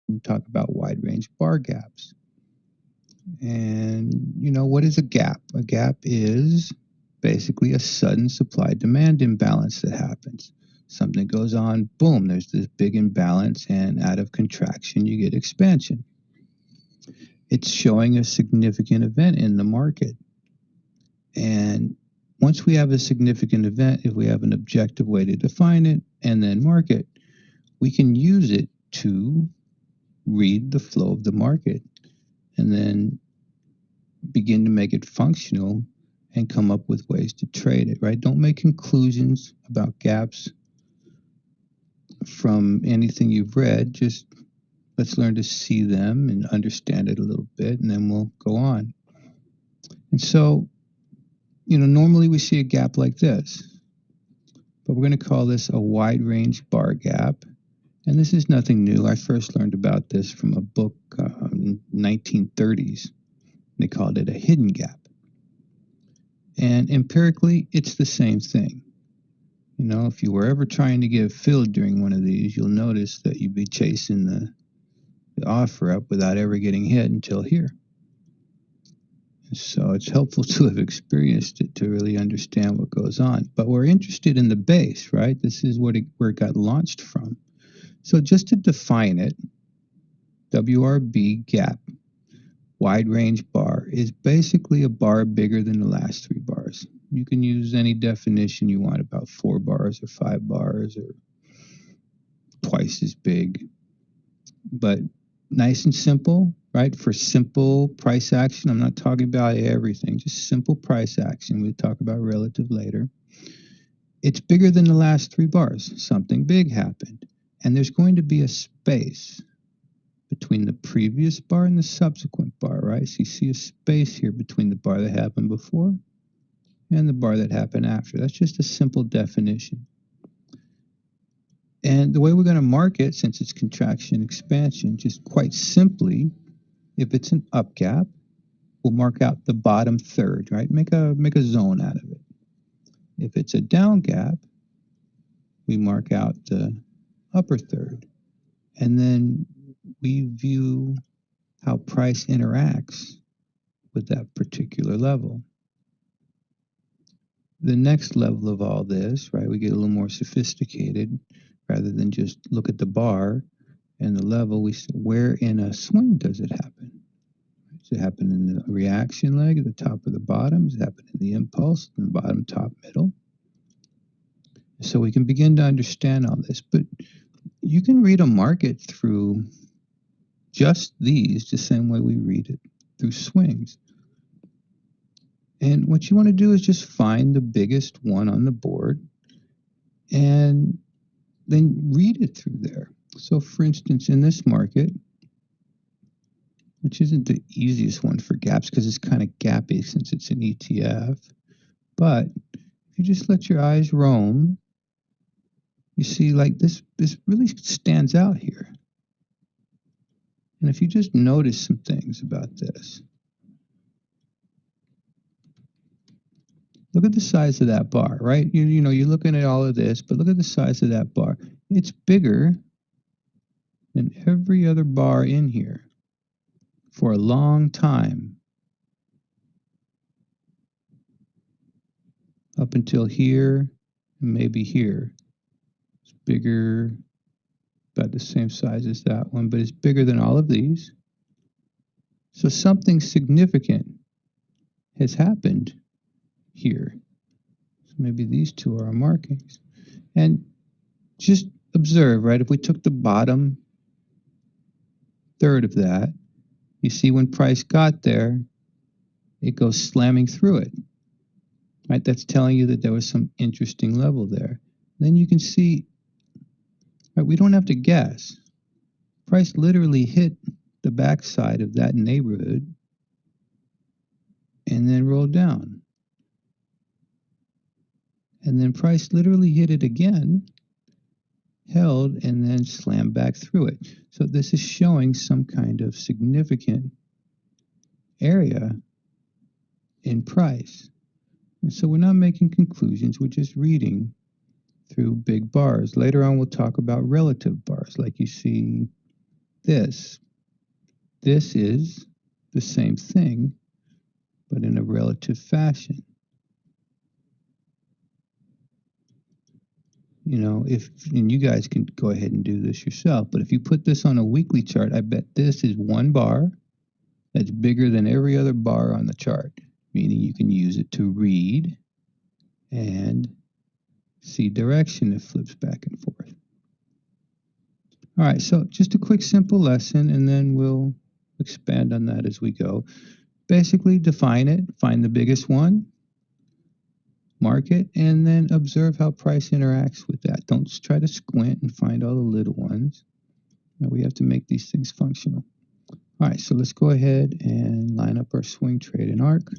and talk about wide range bar gaps. And, what is a gap? A gap is basically a sudden supply demand imbalance that happens. Something goes on, boom, there's this big imbalance, and out of contraction, you get expansion. It's showing a significant event in the market. And once we have a significant event, if we have an objective way to define it and then mark it, we can use it to read the flow of the market and then begin to make it functional and come up with ways to trade it, right? Don't make conclusions about gaps from anything you've read. Just let's learn to see them and understand it a little bit, and then we'll go on. And so, normally we see a gap like this, but we're going to call this a wide range bar gap. And this is nothing new. I first learned about this from a book in 1930s. They called it a hidden gap. And empirically, it's the same thing. If you were ever trying to get filled during one of these, you'll notice that you'd be chasing the offer up without ever getting hit until here. So it's helpful to have experienced it to really understand what goes on. But we're interested in the base, right? This is where it got launched from. So just to define it, WRB Gap, wide range bar, is basically a bar bigger than the last 3 bars. You can use any definition you want about 4 bars or 5 bars or twice as big. But nice and simple, right? For simple price action, I'm not talking about everything, just simple price action. We'll talk about relative later. It's bigger than the last 3 bars. Something big happened. And there's going to be a space between the previous bar and the subsequent bar, right? So you see a space here between the bar that happened before and the bar that happened after. That's just a simple definition. And the way we're going to mark it, since it's contraction, expansion, just quite simply, if it's an up gap, we'll mark out the bottom third, right? Make a zone out of it. If it's a down gap, we mark out the upper third. And then we view how price interacts with that particular level. The next level of all this, right, we get a little more sophisticated. Rather than just look at the bar and the level, we say, where in a swing does it happen? Does it happen in the reaction leg at the top or the bottom? Does it happen in the impulse, in the bottom, top, middle? So we can begin to understand all this. But you can read a market through just these the same way we read it, through swings. And what you want to do is just find the biggest one on the board and then read it through there. So for instance, in this market, which isn't the easiest one for gaps because it's kind of gappy since it's an ETF, but if you just let your eyes roam, you see like this really stands out here. And if you just notice some things about this, look at the size of that bar, right? You're looking at all of this, but look at the size of that bar. It's bigger than every other bar in here for a long time. Up until here, and maybe here. It's bigger, about the same size as that one, but it's bigger than all of these. So something significant has happened here. So maybe these two are our markings. And just observe, right? If we took the bottom third of that, you see when price got there, it goes slamming through it. Right? That's telling you that there was some interesting level there. Then you can see, right, we don't have to guess. Price literally hit the backside of that neighborhood and then rolled down. And then price literally hit it again, held, and then slammed back through it. So this is showing some kind of significant area in price. And so we're not making conclusions, we're just reading through big bars. Later on, we'll talk about relative bars, like you see this. This is the same thing, but in a relative fashion. You know, and you guys can go ahead and do this yourself, but if you put this on a weekly chart, I bet this is one bar that's bigger than every other bar on the chart, meaning you can use it to read and see direction that flips back and forth. All right, so just a quick simple lesson, and then we'll expand on that as we go. Basically, define it, find the biggest one, mark it, and then observe how price interacts with that. Don't just try to squint and find all the little ones. Now, we have to make these things functional. All right, so let's go ahead and line up our swing trade and arc.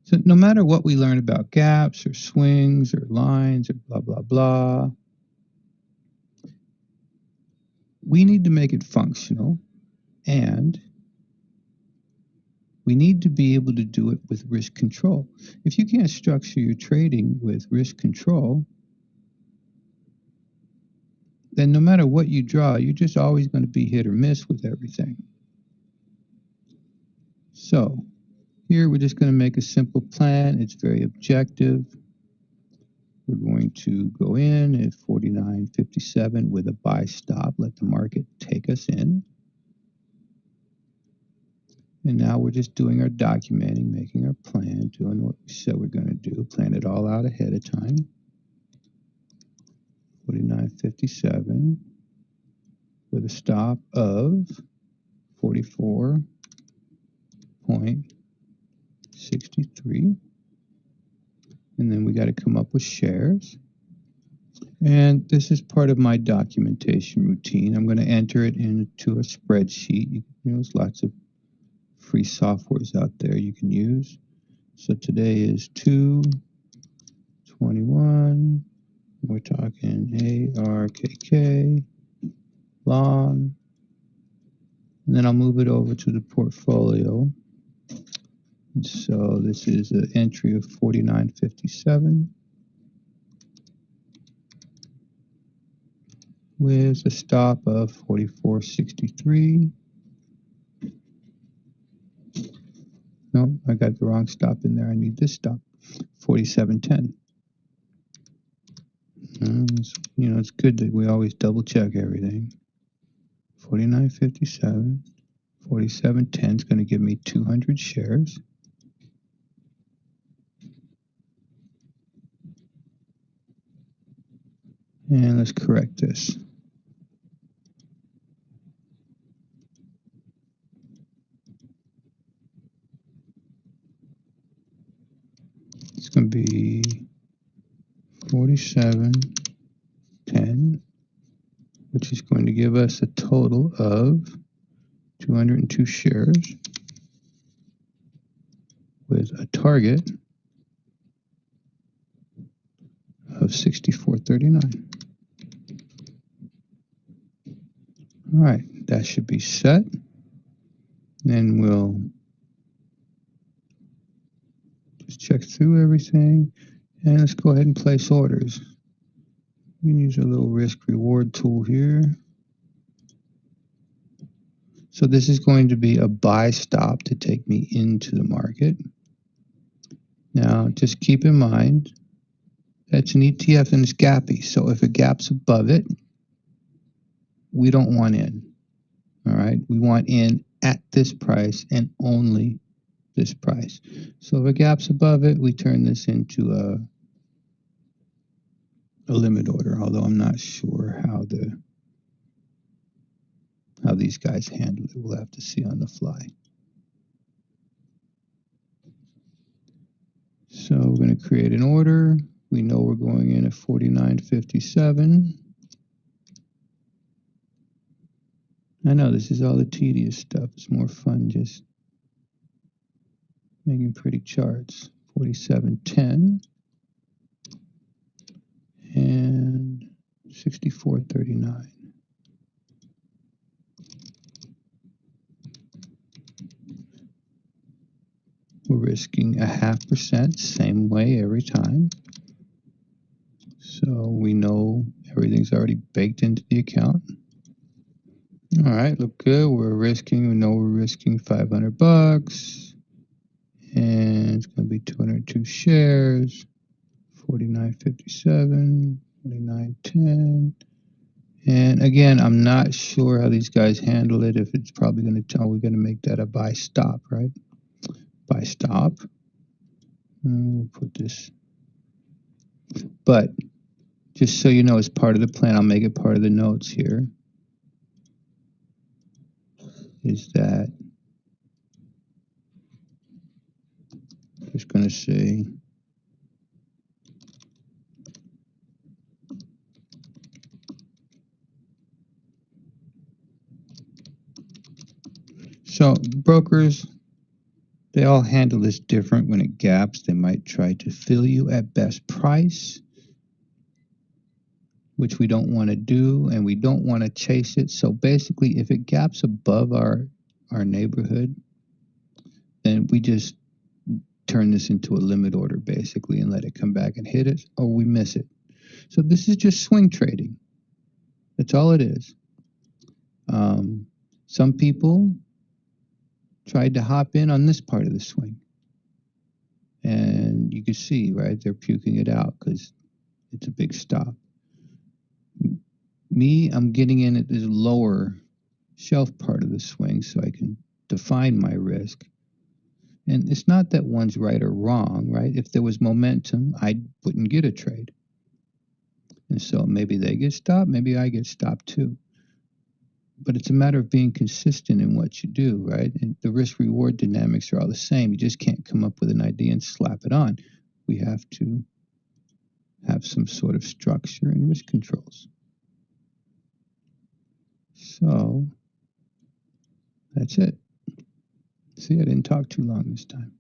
So no matter what we learn about gaps or swings or lines or blah, blah, blah, we need to make it functional, and we need to be able to do it with risk control. If you can't structure your trading with risk control, then no matter what you draw, you're just always going to be hit or miss with everything. So here we're just going to make a simple plan. It's very objective. We're going to go in at 49.57 with a buy stop, let the market take us in. And now we're just doing our documenting, making our plan, doing what we said we're going to do, plan it all out ahead of time. 49.57 with a stop of 44.63. And then we got to come up with shares. And this is part of my documentation routine. I'm going to enter it into a spreadsheet. You know, there's lots of free softwares out there you can use. So today is 2/21. We're talking ARKK, long. And then I'll move it over to the portfolio. And so this is an entry of 49.57 with a stop of 44.63. No, I got the wrong stop in there. I need this stop, 47.10. You know, it's good that we always double check everything. 49.57, 47.10 is going to give me 200 shares. And let's correct this. It's going to be 47.10, which is going to give us a total of 202 shares with a target of 64.39. All right, that should be set. Then we'll just check through everything, and let's go ahead and place orders. We can use a little risk reward tool here. So this is going to be a buy stop to take me into the market. Now, just keep in mind, that's an ETF and it's gappy. So if a gap's above it, we don't want in. All right, we want in at this price and only this price. So if a gap's above it, we turn this into a limit order, although I'm not sure how these guys handle it. We'll have to see on the fly. So we're going to create an order. We know we're going in at 49.57. I know this is all the tedious stuff. It's more fun just making pretty charts. 47.10 and 64.39. We're risking 0.5%, same way every time. So we know everything's already baked into the account. All right, look good. We know we're risking $500, and it's going to be 202 shares, 49.57, 49.10. And again, I'm not sure how these guys handle it. If it's probably going to tell we're going to make that a buy stop, right? Buy stop. We'll put this. But just so you know, as part of the plan, I'll make it part of the notes here, is that just going to say so brokers, they all handle this different. When it gaps, they might try to fill you at best price, which we don't want to do, and we don't want to chase it. So basically, if it gaps above our neighborhood, then we just turn this into a limit order basically and let it come back and hit it, or we miss it. So this is just swing trading. That's all it is. Some people tried to hop in on this part of the swing, and you can see, right, they're puking it out because it's a big stop. Me, I'm getting in at this lower shelf part of the swing so I can define my risk. And it's not that one's right or wrong, right? If there was momentum, I wouldn't get a trade. And so maybe they get stopped, maybe I get stopped too. But it's a matter of being consistent in what you do, right? And the risk reward dynamics are all the same. You just can't come up with an idea and slap it on. We have to have some sort of structure and risk controls. So that's it. See, I didn't talk too long this time.